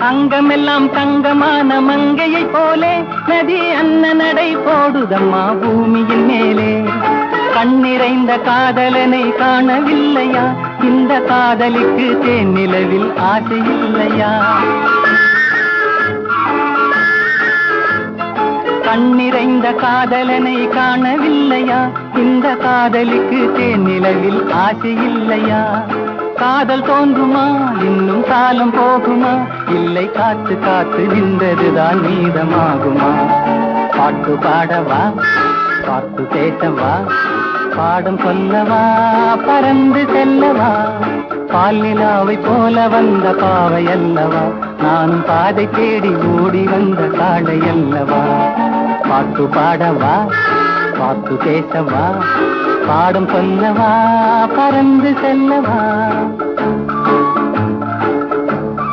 அங்கமெல்லாம் தங்கமான மங்கையை போலே நதி அன்ன நடை போடுதம்மா பூமியின் மேலே. கண்ணிறைந்த காதலனை காணவில்லையா? இந்த காதலிக்கு தேனிலவில் ஆசை இல்லையா? கண்ணிறைந்த காதலனை காணவில்லையா? இந்த காதலிக்கு தேனிலவில் ஆசை இல்லையா? காதல் தோன்றுமா? இன்னும் காலம் போகுமா? இல்லை, காத்து காத்து நின்றதுதான் மீதமாகுமா? பாட்டு பாடவா, பாட்டு பேசவா, பாடம் சொல்லவா, பறந்து செல்லவா? பால் நிலாவை போல வந்த பாவை அல்லவா? நானும் பாதை தேடி ஓடி வந்த காளை அல்லவா? பாட்டு பாடவா, பாட்டு பேசவா, பாடம் சொல்லவா, பறந்து செல்லவா?